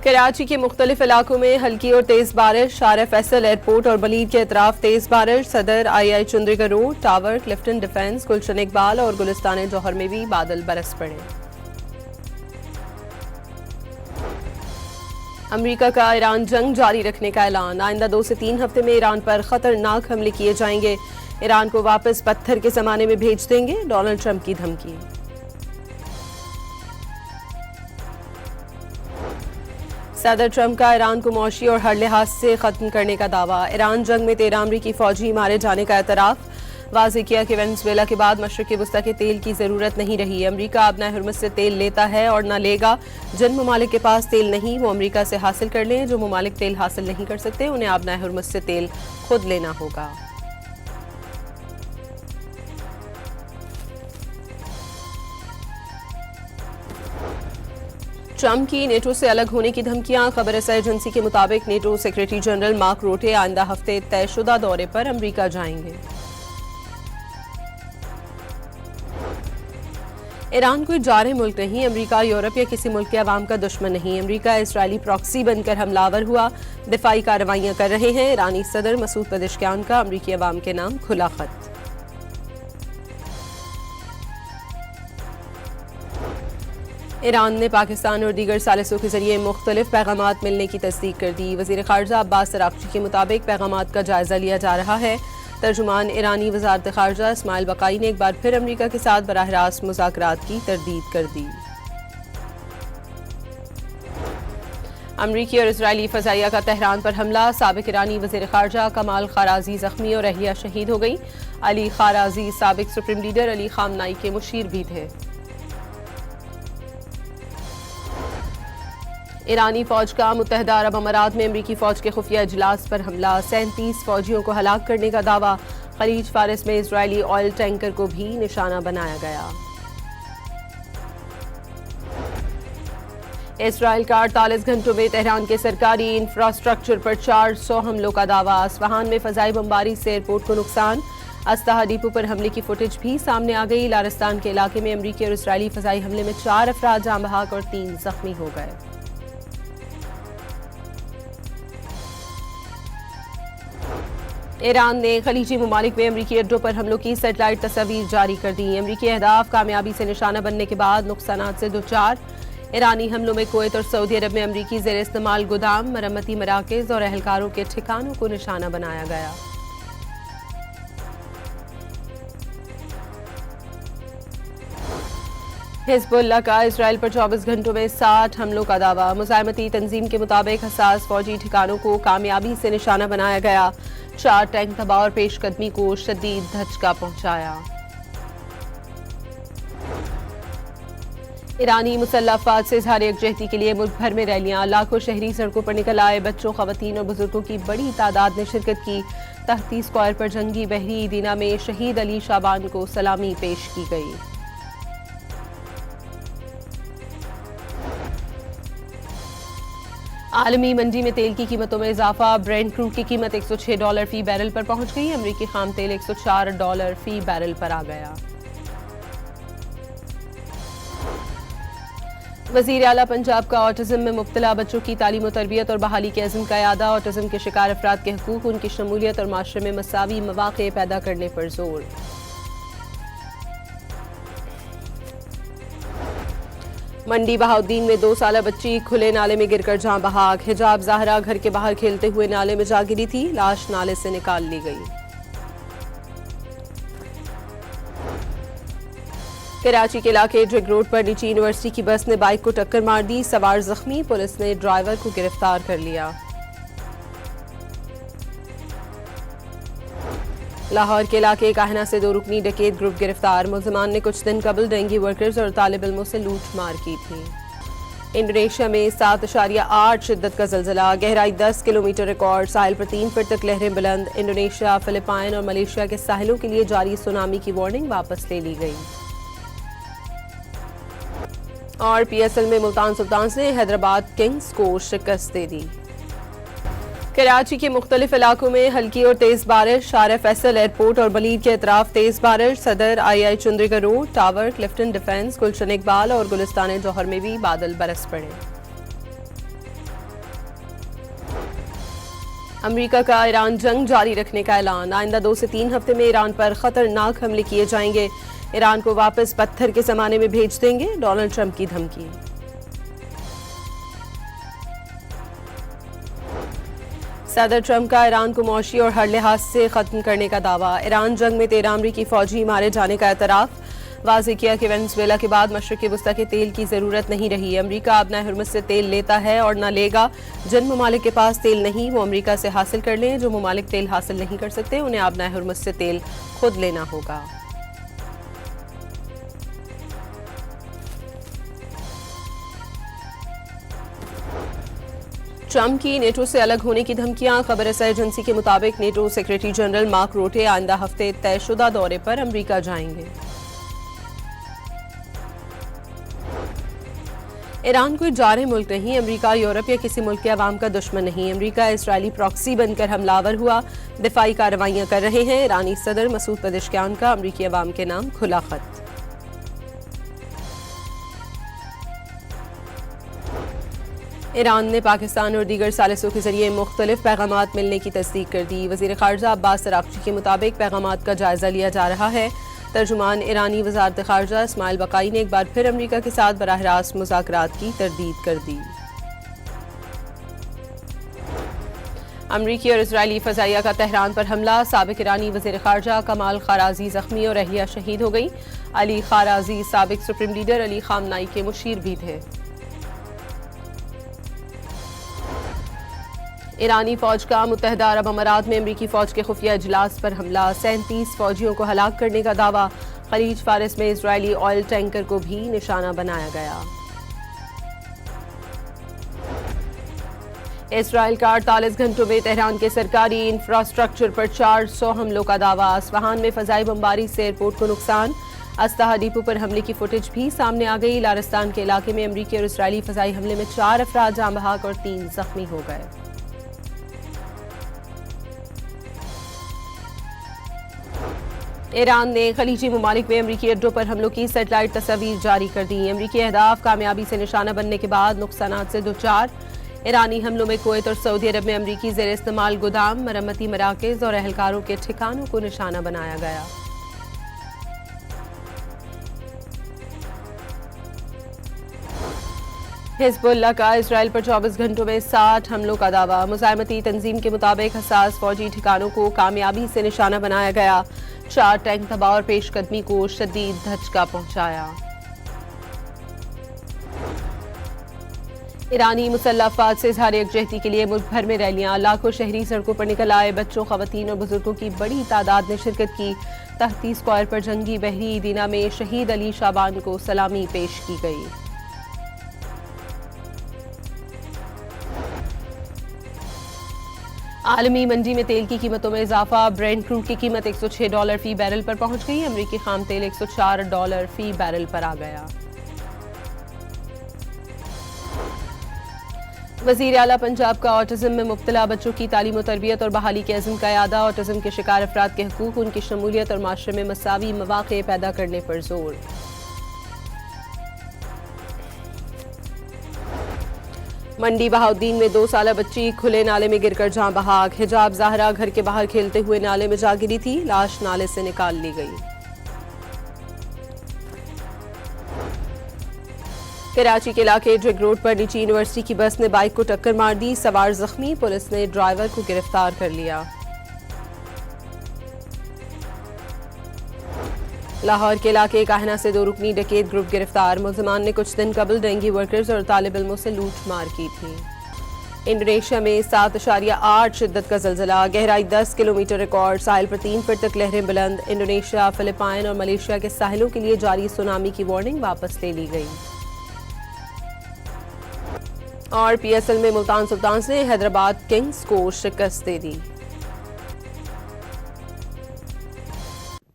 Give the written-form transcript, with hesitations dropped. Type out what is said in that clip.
कराची के मुख्तलिफ इलाकों में हल्की और तेज बारिश। शार फैसल एयरपोर्ट और बलीद के अतराफ तेज बारिश। Saddar I Chundrigar road, tower, Clifton defence, Gulshan Iqbal और गुलिस्तान जौहर में भी बादल बरस पड़े। अमरीका का ईरान जंग जारी रखने का ऐलान। आइंदा 2 से 3 हफ्ते में ईरान पर खतरनाक हमले किए जाएंगे। ईरान को वापस पत्थर के जमाने में भेज देंगे, डोनाल्ड ट्रंप की धमकी। सदर ट्रंप का ईरान को मौशी और हर लिहाज से खत्म करने का दावा। ईरान जंग में 13 अमरीकी फौजी मारे जाने का एतराफ। वाज़ेह किया कि वेनेजुएला के बाद मशरिक़ी वस्ता के तेल की जरूरत नहीं रही। अमरीका अब न हुर्मुज़ से तेल लेता है और न लेगा। जिन ममालिक के पास तेल नहीं वो अमरीका से हासिल कर लें। जो ममालिक तेल हासिल नहीं कर सकते उन्हें अब न हुर्मुज़ से तेल खुद लेना होगा। ट्रंप की नेटो से अलग होने की धमकियां। खबर एजेंसी के मुताबिक नेटो सेक्रेटरी जनरल मार्क रूटे आइंदा हफ्ते तयशुदा दौरे पर अमरीका जाएंगे। ईरान कोई जारे मुल्क नहीं। अमरीका यूरोप या किसी मुल्क के अवाम का दुश्मन नहीं। अमरीका इसराइली प्रॉक्सी बनकर हमलावर हुआ, दिफाई कार्रवाइयां कर रहे हैं। ईरानी सदर मसूद पेज़ेश्कियान का अमरीकी अवाम के नाम खुला खत। ईरान ने पाकिस्तान और दीगर सालिसों के जरिए मुख्तलिफ पैगामात मिलने की तस्दीक कर दी। वज़ीर ख़ारजा अब्बास अराग़ची के मुताबिक पैगामात का जायजा लिया जा रहा है। तर्जुमान ईरानी वज़ारत ख़ारजा इस्माइल बक़ाई ने एक बार फिर अमरीका के साथ बराह रास्त मुज़ाकरात की तरदीद कर दी। अमरीकी और इजरायली फ़ज़ाइया का तेहरान पर हमला। साबिक ईरानी वज़ीर ख़ारजा कमाल ख़ाराज़ी ज़ख्मी और रहिया शहीद हो गई। अली ख़ाराज़ी साबिक सुप्रीम लीडर अली ख़ामनाई के मुशीर भी थे। ईरानी फौज का मुत्तहदा अरब अमारात में अमरीकी फौज के खुफिया इजलास पर हमला। 37 फौजियों को हलाक करने का दावा। खलीज फारिस में इजरायली ऑयल टैंकर को भी निशाना बनाया गया। इसराइल का 48 घंटों में तेहरान के सरकारी इंफ्रास्ट्रक्चर पर 400 हमलों का दावा। अस्फहान में फजाई बमबारी से एयरपोर्ट को नुकसान। अस्ताहा डिपो पर हमले की फुटेज भी सामने आ गई। लारिस्तान के इलाके में अमरीकी और इसराइली फजाई हमले में 4 अफराद जाँ बहक और 3 जख्मी हो गए। ईरान ने खलीजी ममालिक में अमरीकी अड्डों पर हमलों की सेटेलाइट तस्वीर जारी कर दी। अमरीकी अहदाफ कामयाबी से निशाना बनने के बाद नुकसानात से दोचार। ईरानी हमलों में कुवैत और सऊदी अरब में अमरीकी ज़ेर इस्तेमाल गोदाम, मरम्मती मराकज़ और एहलकारों के ठिकानों को निशाना बनाया गया। हिज़्बुल्लाह का इसराइल पर 24 घंटों में 60 हमलों का दावा। मुज़ाहिमती तंजीम के मुताबिक हसास फौजी ठिकानों को कामयाबी से निशाना बनाया गया। 4 टैंक तबाह और पेशकदमी को शदीद धचका पहुंचाया। ईरानी मुसल्लह अफ़वाज से इज़हार यकजहती के लिए मुल्क भर में रैलियां। लाखों शहरी सड़कों पर निकल आए। बच्चों, ख़वातीन और बुजुर्गों की बड़ी तादाद ने शिरकत की। तख्ती स्क्वायर पर जंगी बहरी दीना में शहीद अली शाबान को सलामी पेश की गई। आलमी मंडी में तेल की कीमतों में इजाफा। ब्रेंट क्रूड की कीमत $106 फी बैरल पर पहुंच गई। अमरीकी खाम तेल $104 फी बैरल पर आ गया। वज़ीर आला पंजाब का ऑटिज्म में मुब्तला बच्चों की तालीम और तरबियत और बहाली के अज़्म का यादा। ऑटिज्म के शिकार अफराद के हकूक़, उनकी शमूलियत और माशरे में मसावी मवाक़े पैदा करने पर जोर। मंडी बहाउद्दीन में 2 साला बच्ची खुले नाले में गिरकर जाँ बहाक। हिजाब ज़ाहरा घर के बाहर खेलते हुए नाले में जा गिरी थी। लाश नाले से निकाल ली गई। कराची के इलाके ड्रिग रोड पर निजी यूनिवर्सिटी की बस ने बाइक को टक्कर मार दी। सवार जख्मी। पुलिस ने ड्राइवर को गिरफ्तार कर लिया। लाहौर के इलाके काहना से 2 रुकनी डकैत ग्रुप गिरफ्तार। मुलजमान ने कुछ दिन कबल डेंगी वर्कर्स और तालिब इल्मों से लूट मार की थी। इंडोनेशिया में 7.8 शिद्दत का ज़लज़ला। गहराई 10 किलोमीटर रिकॉर्ड। साहिल पर 3 फीट तक लहरें बुलंद। इंडोनेशिया, फिलिपाइन और मलेशिया के साहिलों के लिए जारी सुनामी की वार्निंग वापस ले ली गई। और PSL में मुल्तान सुल्तान्स ने हैदराबाद किंग्स को शिकस्त दे दी। कराची के मुख्तलिफ इलाकों में हल्की और तेज बारिश। शार फैसल एयरपोर्ट और बलीद के अतराफ तेज बारिश। Saddar I Chundrigar road, tower, Clifton defence, Gulshan Iqbal और गुलिस्तान जौहर में भी बादल बरस पड़े। अमेरिका का ईरान जंग जारी रखने का ऐलान। आइंदा 2 से 3 हफ्ते में ईरान पर खतरनाक हमले किए जाएंगे। ईरान को वापस पत्थर के जमाने में भेज देंगे, डोनाल्ड ट्रंप की धमकी। सदर ट्रंप का ईरान को मौशी और हर लिहाज से खत्म करने का दावा। ईरान जंग में 13 अमरीकी फौजी मारे जाने का एतराफ। वाज़ेह किया कि वेनेजुएला के बाद मशरिक़ी वस्ता के तेल की जरूरत नहीं रही। अमेरिका अब न हुर्मुज़ से तेल लेता है और न लेगा। जिन ममालिक के पास तेल नहीं वो अमेरिका से हासिल कर लें। जो ममालिक तेल हासिल नहीं कर सकते उन्हें अब न हुर्मुज़ से तेल खुद लेना होगा। ट्रंप की नेटो से अलग होने की धमकियां। खबर रसा एजेंसी के मुताबिक नेटो सेक्रेटरी जनरल मार्क रूटे आइंदा हफ्ते तयशुदा दौरे पर अमेरिका जाएंगे। ईरान कोई जारे मुल्क नहीं। अमेरिका यूरोप या किसी मुल्क के अवाम का दुश्मन नहीं। अमेरिका इजरायली प्रॉक्सी बनकर हमलावर हुआ, दिफाई कार्रवाइयां कर रहे हैं। ईरानी सदर मसूद पेजेश्कियान का अमेरिकी अवाम के नाम खुला खत। ईरान ने पाकिस्तान और दीगर सालिसों के जरिए मुख्तलिफ पैगामात मिलने की तस्दीक कर दी। वज़ीर ख़ारजा अब्बास अराग़ची के मुताबिक पैगामात का जायजा लिया जा रहा है। तर्जुमान ईरानी वज़ारत ख़ारजा इस्माइल बक़ाई ने एक बार फिर अमेरिका के साथ बराह रास्त मुज़ाकरात की तरदीद कर दी। अमरीकी और इजरायली फ़ज़ाइया का तेहरान पर हमला। साबिक ईरानी वज़ीर ख़ारजा कमाल ख़ाराज़ी ज़ख्मी और अहलिया शहीद हो गई। अली ख़ाराज़ी साबिक सुप्रीम लीडर अली ख़ामनाई के मुशीर भी थे। ईरानी फौज का मुत्तहिदा अरब अमारात में अमरीकी फौज के खुफिया इजलास पर हमला। 37 फौजियों को हलाक करने का दावा। खलीज फारिस में इजरायली ऑयल टैंकर को भी निशाना बनाया गया। इसराइल का 48 घंटों में तेहरान के सरकारी इंफ्रास्ट्रक्चर पर 400 हमलों का दावा। अस्फहान में फजाई बमबारी से एयरपोर्ट को नुकसान। अस्ताहा डिपो पर हमले की फुटेज भी सामने आ गई। लारिस्तान के इलाके में अमरीकी और इसराइली फजाई हमले में 4 अफराद जाँ बहक और 3 जख्मी हो गए। ईरान ने खलीजी ममालिक में अमरीकी अड्डों पर हमलों की सेटेलाइट तस्वीर जारी कर दी। अमरीकी अहदाफ कामयाबी से निशाना बनने के बाद नुकसानात से दोचार। ईरानी हमलों में कुवैत और सऊदी अरब में अमरीकी ज़ेर इस्तेमाल गोदाम, मरम्मती मराकज़ और एहलकारों के ठिकानों को निशाना बनाया गया। हिज़्बुल्लाह का इसराइल पर 24 घंटों में 60 हमलों का दावा। मुज़ाहिमती तंजीम के मुताबिक हसास फौजी ठिकानों को कामयाबी से निशाना बनाया गया। 4 टैंक तबाह और पेशकदमी को शदीद धचका पहुंचाया। ईरानी मुसल्लह अफ़वाज से इज़हार यकजहती के लिए मुल्क भर में रैलियां। लाखों शहरी सड़कों पर निकल आए। बच्चों, ख़वातीन और बुजुर्गों की बड़ी तादाद ने शिरकत की। तख्ती स्क्वायर पर जंगी बहरी दीना में शहीद अली शाबान को सलामी पेश की गई। आलमी मंडी में तेल की कीमतों में इजाफा। ब्रेंट क्रूड की कीमत $106 फी बैरल पर पहुंच गई। अमरीकी खाम तेल $104 फी बैरल पर आ गया। वज़ीर आला पंजाब का ऑटिज्म में मुब्तला बच्चों की तालीम और तरबियत और बहाली के अज़्म का यादा। ऑटिज्म के शिकार अफराद के हकूक़, उनकी शमूलियत और माशरे में मसावी मवाक़े पैदा करने पर जोर। मंडी बहाउद्दीन में 2 साला बच्ची खुले नाले में गिरकर जाँ बहाक। हिजाब ज़ाहरा घर के बाहर खेलते हुए नाले में जा गिरी थी। लाश नाले से निकाल ली गई। कराची के इलाके ड्रिग रोड पर निजी यूनिवर्सिटी की बस ने बाइक को टक्कर मार दी। सवार जख्मी। पुलिस ने ड्राइवर को गिरफ्तार कर लिया। लाहौर के इलाके काहना से 2 रुकनी डकैत ग्रुप गिरफ्तार। मुलजमान ने कुछ दिन कबल डेंगी वर्कर्स और तालिब इल्मों से लूट मार की थी। इंडोनेशिया में 7.8 शिद्दत का ज़लज़ला। गहराई 10 किलोमीटर रिकॉर्ड। साहिल पर 3 फीट तक लहरें बुलंद। इंडोनेशिया, फिलिपाइन और मलेशिया के साहिलों के लिए जारी सुनामी की वार्निंग वापस ले ली गई। और PSL में मुल्तान सुल्तान्स ने हैदराबाद किंग्स को शिकस्त दे दी।